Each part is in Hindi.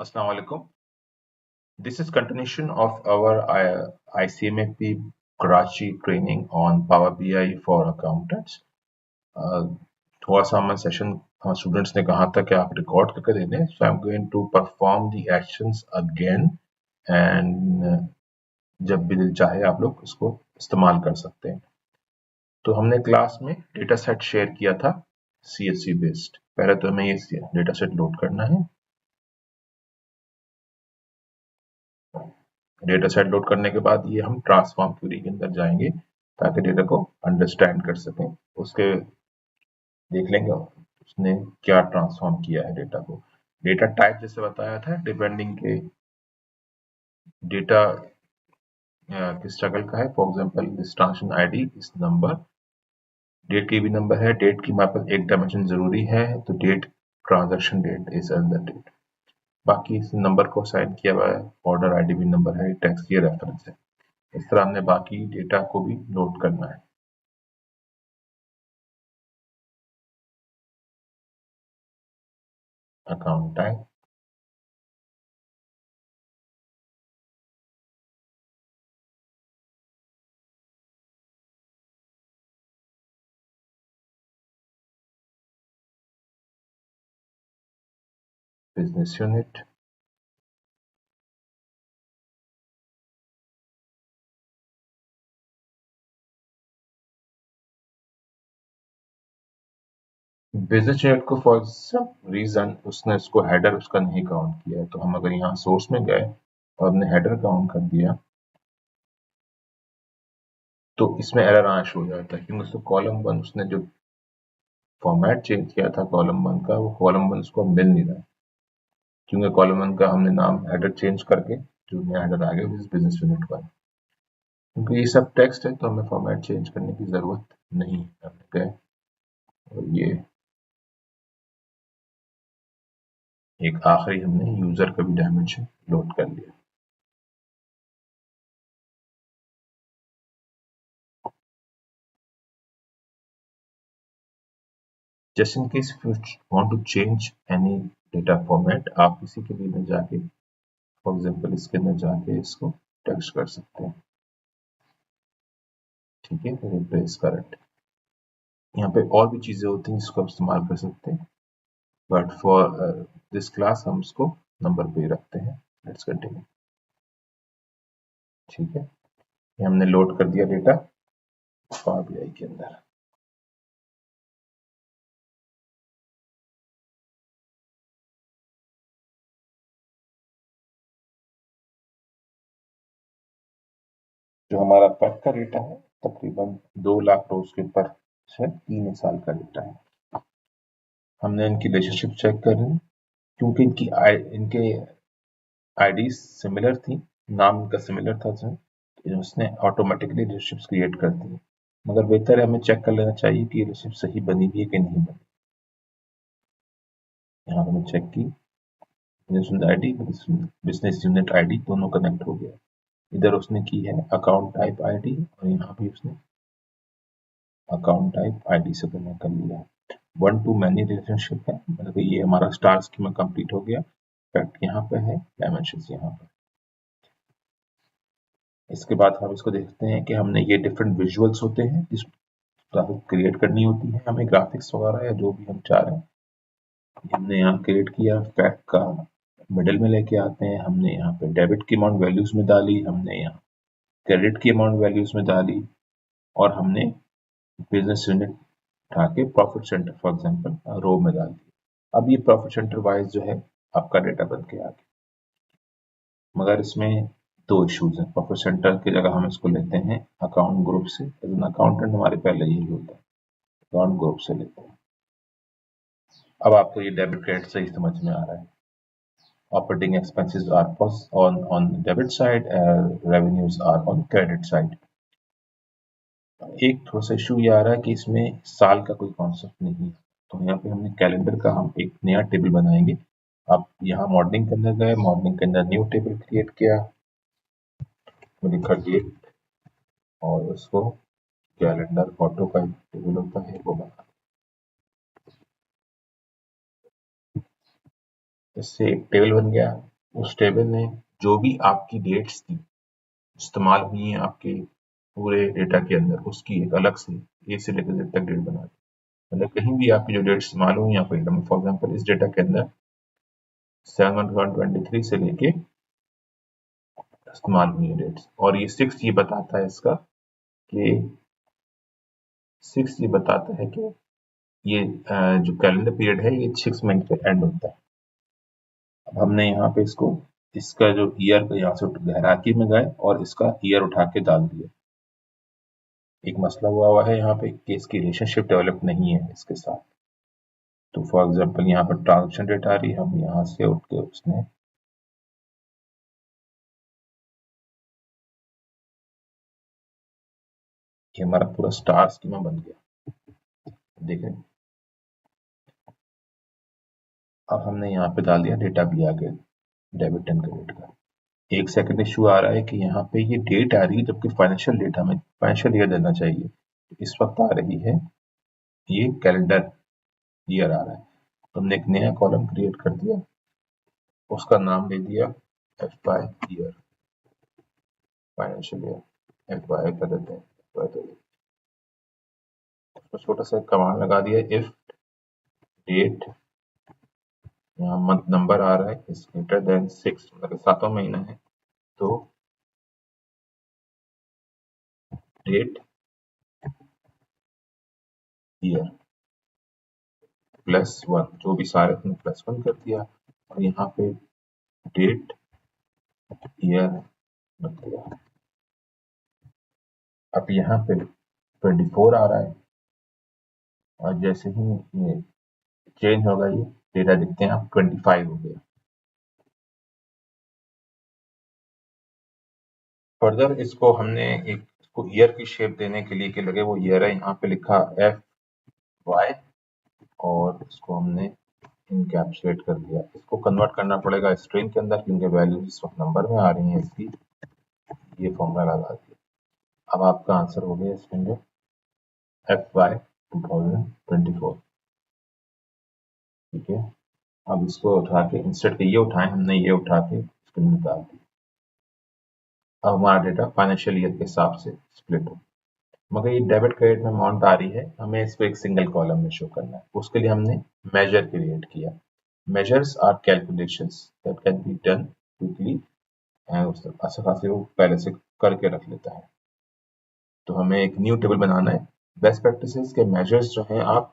Assalamu alaikum. This is continuation of our ICMAP Karachi training on Power BI for accountants. Uh, थोड़ा सा हमारा सेशन स्टूडेंट्स ने कहा था कि आप रिकॉर्ड करके दे दें, so I am going to perform the actions again and जब भी दिल चाहे आप लोग इसको इस्तेमाल कर सकते हैं। तो हमने क्लास में डेटा सेट शेयर किया था CSV बेस्ड। पहले तो हमें ये डेटा सेट लोड करना है। डेटा सेट लोड करने के बाद ये हम ट्रांसफॉर्म क्वेरी के अंदर जाएंगे ताकि डेटा को अंडरस्टैंड कर सकें। उसके देख लेंगे उसने क्या ट्रांसफॉर्म किया है डेटा को। डेटा टाइप जैसे बताया था डिपेंडिंग के डेटा किस स्ट्रगल का है। For example this transaction ID इस नंबर, डेट की भी नंबर है, डेट की हमारे पास एक डायमेंशन जरूरी है तो date transaction date is another date. बाकी इस नंबर को साइन किया हुआ है, ऑर्डर आईडी भी नंबर है, टेक्स्ट की रेफरेंस है। इस तरह हमने बाकी डेटा को भी लोड करना है। Account type, business unit, business unit को फॉर सम रीजन उसने इसको हेडर उसका नहीं काउंट किया है। तो हम अगर यहाँ सोर्स में गए और हमने हेडर काउंट कर दिया तो इसमें एरर आना शुरू हो जाता है, क्योंकि उसको कॉलम वन उसने जो फॉर्मेट चेंज किया था कॉलम वन का, वो कॉलम वन उसको मिल नहीं रहा है, क्योंकि कॉलम वन का हमने नाम हेडर चेंज करके जो नया हेडर आ गया बिजनेस यूनिट वन। क्योंकि ये सब टेक्स्ट है तो हमें फॉर्मेट चेंज करने की जरूरत नहीं है। हमने गए और ये एक आखिरी हमने यूजर का भी डायमेंशन लोड कर लिया। Just in case if you want to change any data format, आप इसी के लिए जाके फॉर एग्जाम्पल इसके अंदर जाके इसको टेक्स्ट कर सकते हैं। ठीक है, रिप्लेस करंट। यहाँ पे और भी चीजें होती हैं जिसको आप इस्तेमाल कर सकते हैं, बट फॉर दिस क्लास हम इसको नंबर पे रखते हैं। Let's continue. ठीक है, ये हमने लोड कर दिया डेटा पावर बीआई के अंदर। जो हमारा पैक का डेटा है तकरीबन 2 लाख रोज के ऊपर है, 3 साल का डेटा है। हमने इनकी रिलेशनशिप चेक करनी, क्योंकि इनके आईडी सिमिलर थी, नाम इनका सिमिलर था सर, तो उसने ऑटोमेटिकली रिलेशनशिप्स क्रिएट कर दी। मगर बेहतर है हमें चेक कर लेना चाहिए कि रिलेशनशिप सही बनी हुई है कि नहीं बनी। यहाँ हमने चेक की, बिजनेस यूनिट आईडी दोनों कनेक्ट हो गया। इधर उसने की है अकाउंट टाइप आईडी और यहाँ भी उसने अकाउंट टाइप आईडी से कनेक्ट कर लिया है। 1 to मैनी रिलेशनशिप है, मतलब ये हमारा स्टार स्कीमा कंप्लीट हो गया। फैक्ट यहाँ पे है, डायमेंशंस यहाँ पर। इसके बाद हम इसको देखते हैं कि हमने ये डिफरेंट विजुअल्स होते हैं जिस ग्राफिक क्रिएट करनी होती है हमें, ग्राफिक्स वगैरह या जो भी हम चाह रहे हैं। हमने यहाँ क्रिएट किया, फैक्ट का मिडिल में लेके आते हैं। हमने यहाँ पे डेबिट की अमाउंट वैल्यूज में डाली, हमने यहाँ क्रेडिट की अमाउंट वैल्यूज में डाली, और हमने बिजनेस यूनिट उठा के प्रॉफिट सेंटर फॉर एग्जांपल रो में डाल दी। अब ये प्रॉफिट सेंटर वाइज जो है आपका डेटा बन के आ गया। मगर इसमें दो इश्यूज हैं। प्रॉफिट सेंटर की जगह हम इसको लेते हैं अकाउंट ग्रुप से। एज एन अकाउंटेंट हमारे पहले यही होता है, अकाउंट ग्रुप से लेते हैं। अब आपको ये डेबिट क्रेडिट सही समझ में आ रहा है। Operating expenses are on debit side, revenues are on credit side। एक थोड़ा सा इशू ये आ रहा है कि इसमें साल का कोई कॉन्सेप्ट नहीं है, तो यहाँ पे हमने कैलेंडर का हम एक नया टेबल बनाएंगे। आप यहाँ मॉडलिंग के अंदर गए, मॉडलिंग के अंदर न्यू टेबल क्रिएट किया, लिखा डेट और उसको कैलेंडर फोटो का टेबल होता है वो बना। इससे एक टेबल बन गया। उस टेबल ने जो भी आपकी डेट्स थी इस्तेमाल हुई हैं आपके पूरे डेटा के अंदर, उसकी एक अलग से ए से लेकर जेड तक डेट बना दी। मतलब कहीं भी आपकी जो डेट इस्तेमाल हुई यहाँ पर, फॉर एग्जाम्पल इस डेटा के अंदर 7/1/23 से लेके इस्तेमाल हुई है डेट्स, और ये 6 ये बताता है इसका कि 6 ये बताता है कि ये जो कैलेंडर पीरियड है ये 6 मंथ पे एंड होता है। अब हमने यहाँ पे इसका जो ईयर का यहाँ से हायरार्की में गए और इसका ईयर उठा के डाल दिया। एक मसला हुआ है यहाँ पे कि इसकी रिलेशनशिप डेवलप नहीं है इसके साथ। तो फॉर एग्जांपल यहाँ पर ट्रांजेक्शन डेट आ रही है, हम यहाँ से उठ के उसने ये हमारा पूरा स्टार स्कीमा बन गया। देखें अब हमने यहाँ पे डाल दिया डेटा भी आ गया डेबिट एंड क्रेडिट का। एक सेकंड इशू आ रहा है कि यहाँ पे ये डेट आ रही है जबकि फाइनेंशियल डेट हमें फाइनेंशियल ईयर देना चाहिए। इस वक्त आ रही है ये कैलेंडर ईयर आ रहा है। तो हमने एक नया कॉलम क्रिएट कर दिया, उसका नाम दे दिया FY year, financial year FY कर देते हैं। उसमें छोटा सा कमांड लगा दिया इफ डेट, यहाँ मंथ नंबर आ रहा है इज ग्रेटर देन 6, मतलब 7वां महीना है तो डेट ईयर +1, जो भी सारे थे +1 कर दिया और यहाँ पे डेट ईयर रख दिया। अब यहाँ पे 24 आ रहा है और जैसे ही ये चेंज होगा ये डेटा देखते हैं अब 25 हो गया। फर्दर इसको हमने एक इसको ईयर की शेप देने के लिए कि लगे वो ईयर है, यहाँ पे लिखा FY और इसको हमने इनकैप्सुलेट कर दिया। इसको कन्वर्ट करना पड़ेगा स्ट्रिंग के अंदर क्योंकि वैल्यूज इस वक्त नंबर में आ रही हैं इसकी। ये फॉर्मूला लगा दिया। अब आपका आंसर हो गया इसके अंदर FY 2024। ठीक है, अब इसको उठा के इंस्टेड के ये उठाएं, हमने ये उठा के इसके अंदर डाल दिया। अब हमारा डेटा फाइनेंशियल ईयर के हिसाब से स्प्लिट हो, मगर ये डेबिट क्रेडिट में अमाउंट आ रही है, हमें इसको एक सिंगल कॉलम में शो करना है। उसके लिए हमने मेजर क्रिएट किया। Measures are calculations that can be done quickly and अच्छा खासी वो पहले से करके रख लेता है। तो हमें एक न्यू टेबल बनाना है। बेस्ट प्रैक्टिसेस के मेजर्स जो हैं आप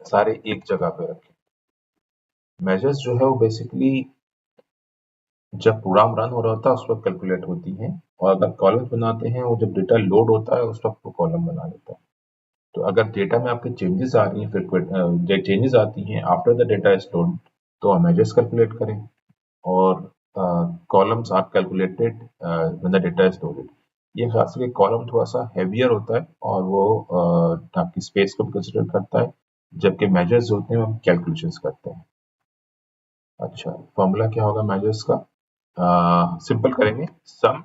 सारे एक जगह पे रखें। मेजर्स जो है वो बेसिकली जब प्रोग्राम रन हो रहा होता है उस वक्त कैलकुलेट होती हैं, और अगर कॉलम बनाते हैं वो जब डेटा लोड होता है उस वक्त वो कॉलम बना देता है। तो अगर डेटा में आपके चेंजेस आ रही हैं, फिर चेंजेस आती हैं after the data is load, तो आप मेजर्स कैलकुलेट करें, और columns are calculated when the data is loaded. ये खास करके कॉलम थोड़ा सा हैवियर होता है और वो आपकी स्पेस को भी कंसिडर करता है, जबकि मेजर्स होते हैं हम कैलकुलेशंस करते हैं। अच्छा, फॉर्मूला क्या होगा मेजर्स का? सिंपल करेंगे, सम,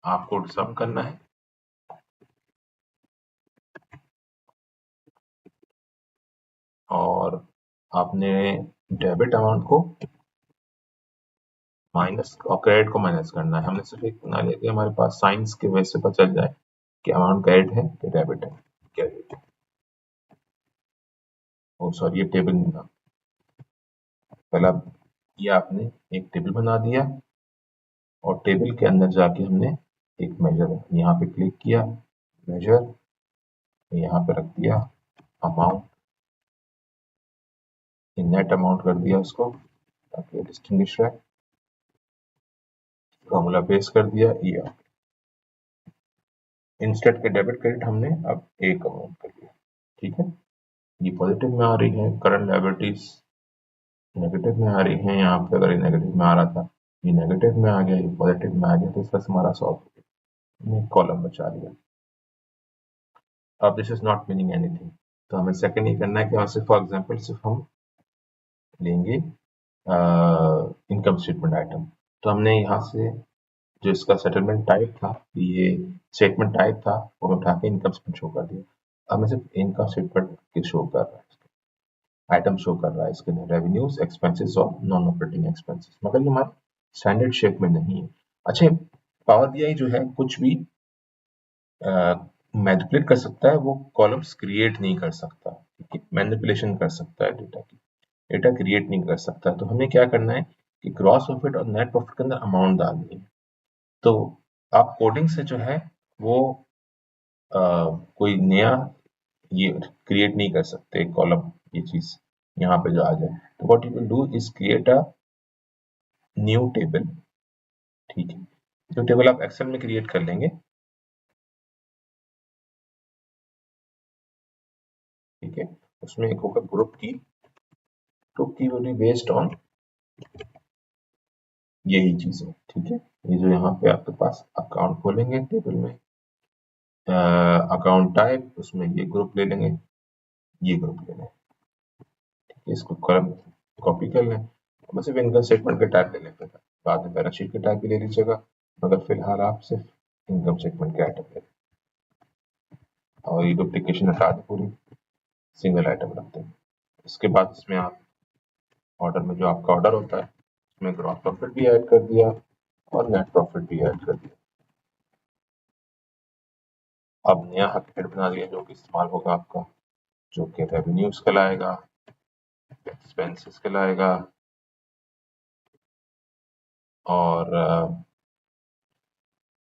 आपको सम करना है और आपने डेबिट अमाउंट को माइनस और क्रेडिट को माइनस करना है। हमने सिर्फ एक बना लिया कि हमारे पास साइंस के वजह से पता चल जाए कि अमाउंट क्रेडिट है कि डेबिट है। क्रेडिट, ओ सॉरी ये टेबल नहीं था पहला, ये आपने एक टेबल बना दिया और टेबल के अंदर जाके हमने एक मेजर यहाँ पे क्लिक किया, मेजर यहाँ पे रख दिया अमाउंट, नेट अमाउंट कर दिया उसको ताकि डिस्टिंग्विश रहे, फॉर्मूला पेस्ट कर दिया ईयर। इंस्टेड के डेबिट क्रेडिट हमने अब एक अमाउंट कर दिया। ठीक है, ये पॉजिटिव में आ रही है, करंट लायबिलिटीज नेगेटिव में आ रही है। यहाँ पे अगर ये नेगेटिव में आ रहा था, ये नेगेटिव में आ गया, ये पॉजिटिव में आ गया, तो इसका हमारा सॉल्व हो गया, कॉलम बचा लिया। अब this is not meaning anything, तो हमें सेकंड ये करना है कि सिर्फ फॉर एग्जांपल सिर्फ हम लेंगे इनकम स्टेटमेंट आइटम। तो हमने यहाँ से जो इसका सेटलमेंट टाइप था, ये स्टेटमेंट टाइप था, वो उठा के इनकम स्टेटमेंट शो कर दिया। अब मैं सिर्फ इनकम स्टेटमेंट शो कर रहा है। आइटम शो कर रहा है इसके अंदर, रेवेन्यूज, एक्सपेंसेस और नॉन ऑपरेटिंग एक्सपेंसेस, मगर ये हमारे स्टैंडर्ड शेप में नहीं है। अच्छा, पावर बीआई जो है कुछ भी मैनिपुलेट कर सकता है, वो कॉलम्स क्रिएट नहीं कर सकता, ठीक है, मैनिपुलेशन कर सकता है डेटा की, डेटा क्रिएट नहीं कर सकता। तो हमें क्या करना है कि ग्रॉस प्रॉफिट और नेट प्रॉफिट के अंदर अमाउंट डालनी है। तो आप कोडिंग से जो है वो कोई नया ये क्रिएट नहीं कर सकते कॉलम, ये चीज यहाँ पे जो आ जाए। तो what you will do is create a new table, ठीक है, जो टेबल आप एक्सेल में क्रिएट कर लेंगे, ठीक है, उसमें एक होगा ग्रुप की विल बी बेस्ड ऑन यही चीज है, ठीक है। ये जो यहाँ पे आपके पास अकाउंट खोलेंगे टेबल में, अकाउंट टाइप, उसमें ये ग्रुप ले लेंगे, ये ग्रुप ले लें, ठीक है, इसको कॉलम कॉपी कर लें, बस सिर्फ इनकम स्टेटमेंट के टाइप ले लें, फिर बाद में बैलेंस शीट के टाइप भी ले लीजिएगा, मगर फिलहाल आप सिर्फ इनकम स्टेटमेंट के आइटम ले लें, और ये डुप्लीकेशन हटा दें, पूरी सिंगल आइटम रखते हैं। इसके बाद इसमें आप ऑर्डर में जो आपका ऑर्डर होता है उसमें ग्रॉस प्रॉफिट भी ऐड कर दिया और नेट प्रॉफिट भी ऐड कर दिया। अब नया हेड बना दिया जो कि इस्तेमाल होगा आपका, जो कि रेवेन्यूज कहलाएगा, एक्सपेंसेस कहलाएगा, और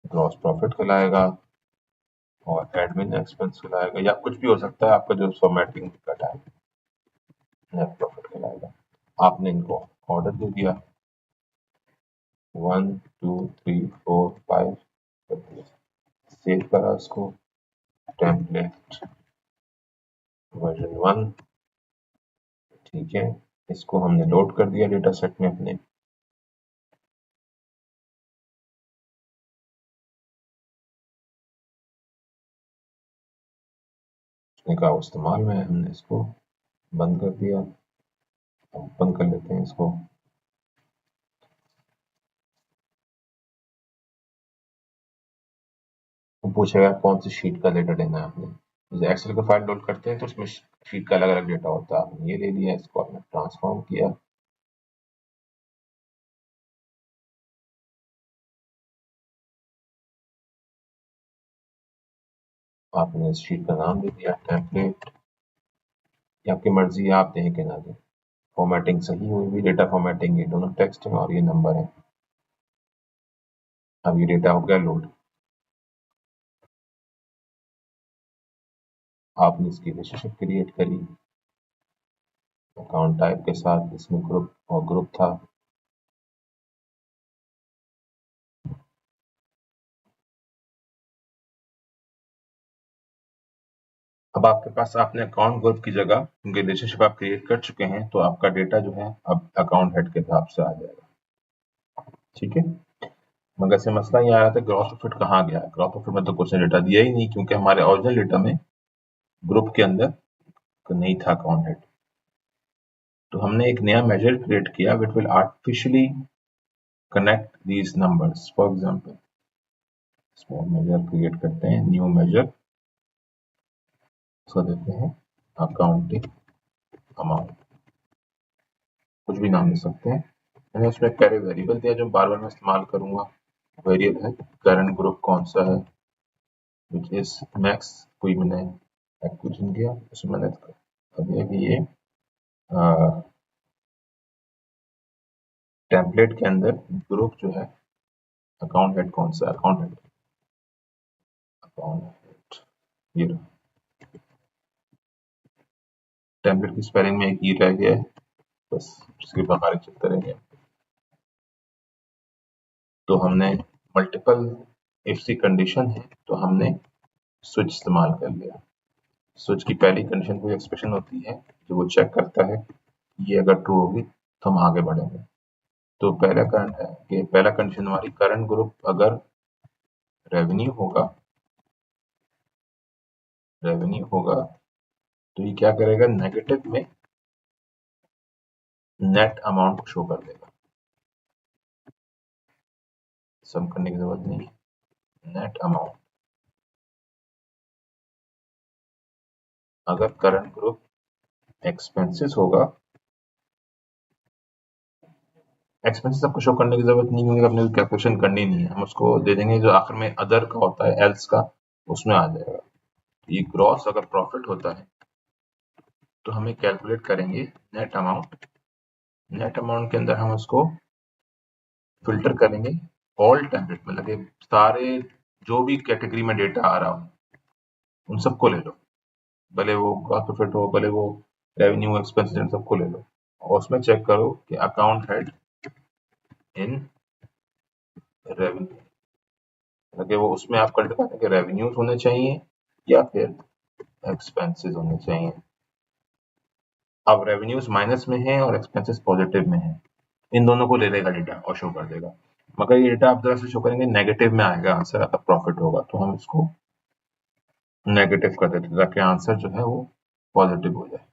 ग्रॉस प्रॉफिट कहलाएगा, और एडमिन एक्सपेंस कहलाएगा, या कुछ भी हो सकता है आपका जो फॉर्मेटिंग का टाइम, नेट प्रॉफिट कहलाएगा। आपने इनको ऑर्डर दे दिया 1 2 3 4 5 कर दिया, सेव करा इसको, टेम्पलेट वर्जन 1, ठीक है, इसको हमने लोड कर दिया डेटा सेट में अपने। उसने कहा इस्तेमाल में, हमने इसको बंद कर दिया। अब बंद कर लेते हैं इसको। वो पूछेगा कौन सी शीट का डेटा लेना है आपने, जैसे एक्सेल का फाइल लोड करते हैं तो उसमें शीट का अलग अलग डेटा होता है, आपने ये ले लिया, इसको आपने ट्रांसफॉर्म किया, आपने इस शीट का नाम दे दिया टेम्पलेट, ये आपकी मर्जी है, आप दें कि ना दें। फॉर्मेटिंग सही हुई भी, डेटा फॉर्मेटिंग, ये दोनों टेक्स्ट है और ये नंबर है। अब ये डेटा हो गया लोड, आपने इसकी रिलेशनशिप क्रिएट करी अकाउंट टाइप के साथ, इसमें ग्रुप और ग्रुप था, अब आपके पास आपने अकाउंट ग्रुप की जगह क्योंकि रिलेशनशिप आप क्रिएट कर चुके हैं, तो आपका डेटा जो है अब अकाउंट हेड के हिसाब से आ जाएगा, ठीक है। मगर से मसला ये आ रहा था ग्रॉस प्रॉफिट कहाँ गया, ग्रॉस प्रॉफिट में तो कुछ डेटा दिया ही नहीं, क्योंकि हमारे ओरिजिनल डेटा में ग्रुप के अंदर नहीं था अकाउंट हेड। तो हमने एक नया मेजर क्रिएट किया which will artificially connect these numbers. For example इसमें मेजर क्रिएट करते हैं, न्यू मेजर, उसको देते हैं अकाउंटिंग अमाउंट, कुछ भी नाम दे सकते हैं। मैंने उसमें पहले वेरिएबल दिया जो बार बार मैं इस्तेमाल करूंगा, वेरिएबल है करंट ग्रुप कौन सा है, विच इज मैक्स, कोई मैंने एक्विजिशन किया, उसमें मैंने दिया कि ये टेम्पलेट के अंदर ग्रुप जो है अकाउंट हेड कौन सा, अकाउंट हेड ये टेम्पलेट की स्पेलिंग में एक ई रह गया है, बस उसके बाहर चलते रहेंगे। तो हमने मल्टीपल इफ सी कंडीशन है तो हमने स्विच इस्तेमाल कर लिया। स्विच की पहली कंडीशन कोई एक्सप्रेशन होती है जो वो चेक करता है, ये अगर ट्रू होगी तो हम आगे बढ़ेंगे। तो पहला करंट है कि पहला कंडीशन हमारी करंट ग्रुप अगर रेवेन्यू होगा, तो ये क्या करेगा, नेगेटिव में नेट अमाउंट शो कर देगा, सम करने की जरूरत नहीं है, नेट अमाउंट। अगर करंट ग्रुप एक्सपेंसेस होगा, एक्सपेंसेस आपको शो करने की जरूरत नहीं होगी, अपने कैलकुलेशन करनी नहीं है, हम उसको दे देंगे जो आखिर में अदर का होता है, एल्स का, उसमें आ जाएगा। ये ग्रॉस अगर प्रॉफिट होता है तो हमें कैलकुलेट करेंगे नेट अमाउंट, नेट अमाउंट के अंदर हम उसको फिल्टर करेंगे ऑल टेम्पलेट में लगे सारे जो भी कैटेगरी में डेटा आ रहा हो उन सबको ले लो, भले वो ग्रॉस प्रॉफिट हो, भले वो रेवेन्यू एक्सपेंसेस, इन सबको ले लो और उसमें चेक करो कि अकाउंट हेड इन रेवेन्यू लगे, वो उसमें आप कर दिखाते हैं कि रेवेन्यूज होने चाहिए या फिर एक्सपेंसेस होने चाहिए। अब रेवेन्यूज माइनस में है और एक्सपेंसेस पॉजिटिव में है, इन दोनों को ले लेगा डेटा और शो कर देगा। मगर ये डेटा आप जरा से शो करेंगे नेगेटिव में आएगा आंसर, अगर प्रॉफिट होगा तो हम इसको नेगेटिव कर देते हैं ताकि आंसर जो है वो पॉजिटिव हो जाए।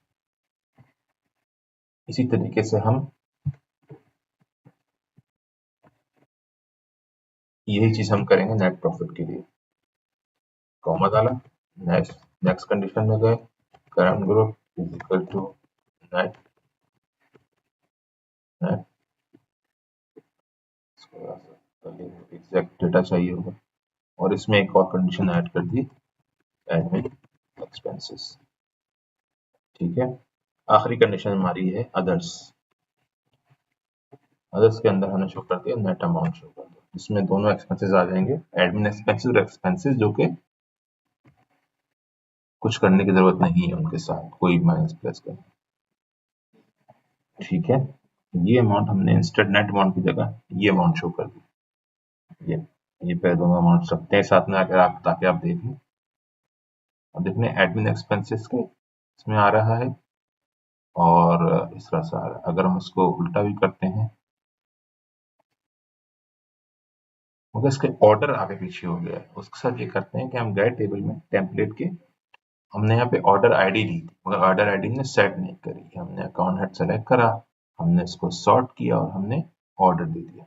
इसी तरीके से हम यही चीज हम करेंगे नेट प्रॉफिट के लिए। कॉमा डाला, नेक्स्ट नेक्स्ट कंडीशन में गए, current group is equal to net net, exact data चाहिए होगा और इसमें एक और कंडीशन ऐड कर दी, एडमिन एक्सपेंसेस। ठीक है, आखिरी कंडीशन हमारी है अदर्स। अदर्स के अंदर हमने शो कर दिया नेट अमाउंट शो कर दिया, इसमें दोनों एक्सपेंसेस आ जाएंगे, एडमिन एक्सपेंसेस और एक्सपेंसेस जो कि कुछ करने की जरूरत नहीं है उनके साथ कोई माइनस प्लस करना। ठीक है, ये अमाउंट हमने इंस्टेड नेट अमाउंट की जगह ये अमाउंट शो कर दी, ये पहले दोनों अमाउंट रखते हैं साथ में अगर आप, ताकि आप देख लें। अब देखने एडमिन एक्सपेंसेस के इसमें आ रहा है और इस तरह से आ रहा है। अगर हम इसको उल्टा भी करते हैं, मगर इसके ऑर्डर आगे पीछे हो गया है, उसके साथ ये करते हैं कि हम गए टेबल में टेम्पलेट के, हमने यहाँ पे ऑर्डर आईडी ली थी मगर ऑर्डर आईडी ने सेट नहीं करी, हमने अकाउंट हेड सेलेक्ट करा, हमने इसको सॉर्ट किया और हमने ऑर्डर दे दिया।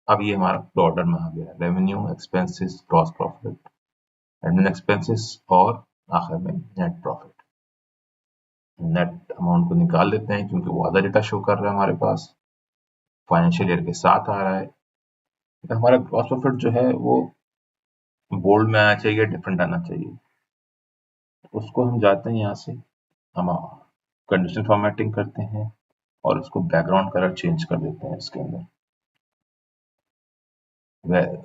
अब ये हमारा ऑर्डर में आ गया, revenue, expenses, gross profit, admin expenses और आखिर में नेट प्रॉफिट। नेट अमाउंट को निकाल लेते हैं क्योंकि वो आधा डेटा शो कर रहा है हमारे पास, फाइनेंशियल ईयर के साथ आ रहा है। तो हमारा ग्रॉस प्रॉफिट जो है वो बोल्ड में आना चाहिए, डिफरेंट आना चाहिए, उसको हम जाते हैं यहाँ से, हम कंडीशनल फॉर्मेटिंग करते हैं और उसको बैकग्राउंड कलर चेंज कर देते हैं इसके अंदर।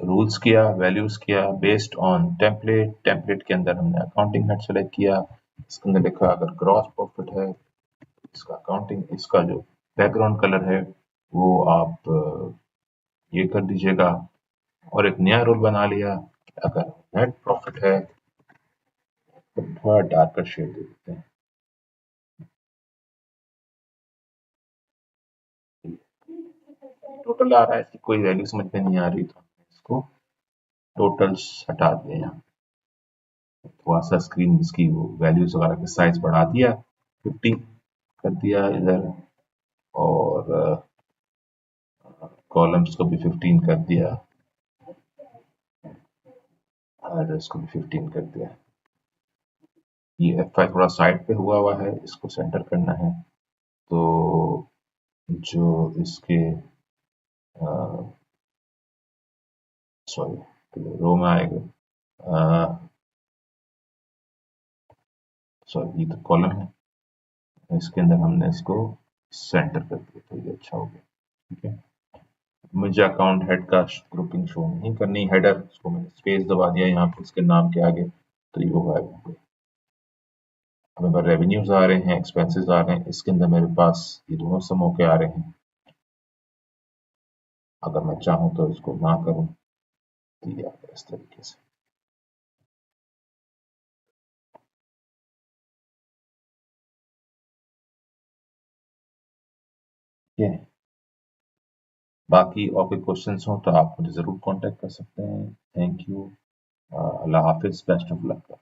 रूल्स किया, वैल्यूज किया, बेस्ड ऑन टेम्पलेट, टेम्पलेट के अंदर हमने अकाउंटिंग हेड सेलेक्ट किया, इसके अंदर लिखा अगर ग्रॉस प्रॉफिट है इसका अकाउंटिंग, इसका जो बैकग्राउंड कलर है वो आप ये कर दीजिएगा और एक नया रूल बना लिया, अगर नेट प्रॉफिट है तो थोड़ा डार्कर शेड दे देते हैं। टोटल आ रहा है, इसकी कोई वैल्यू समझ में नहीं आ रही तो इसको टोटल्स हटा दिया, यहाँ थोड़ा सा स्क्रीन इसकी वो वैल्यूज वगैरह के साइज बढ़ा दिया, 50 कर दिया इधर और कॉलम्स को भी 15 कर दिया और इसको भी 15 कर दिया। ये F5 थोड़ा साइड पे हुआ है, इसको सेंटर करना है तो जो इसके सॉरी रो में आएगा, सॉरी ये तो कॉलम है, इसके अंदर हमने इसको सेंटर कर दिया तो ये अच्छा हो गया। ठीक है, मुझे अकाउंट हेड का ग्रुपिंग शो नहीं करनी, हेडर उसको मैंने स्पेस दबा दिया यहाँ पे इसके नाम के आगे तो ये वो गायब हो गया। अब अगर रेवेन्यूज आ रहे हैं, एक्सपेंसेस आ रहे हैं, इसके अंदर मेरे पास ये दोनों सम होके आ रहे हैं, अगर मैं चाहूँ तो इसको ना करूँ तो ये इस तरीके से। ठीक है, बाकी और कोई क्वेश्चंस हो तो आप मुझे जरूर कांटेक्ट कर सकते हैं। Thank you, Allah Hafiz, best of luck.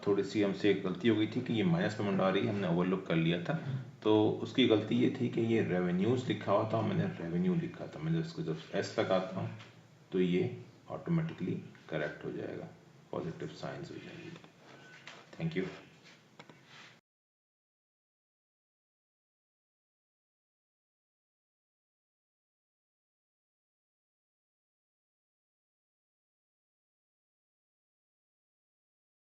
थोड़ी सी हमसे एक गलती हो गई थी कि ये माइनस पेमेंट आ रही है, हमने ओवरलुक कर लिया था, तो उसकी गलती ये थी कि ये रेवेन्यूज लिखा हुआ था, मैंने रेवेन्यू लिखा था, मैंने इसको जब एस लगाता हूँ तो ये ऑटोमेटिकली करेक्ट हो जाएगा, पॉजिटिव साइंस हो जाएंगी। Thank you.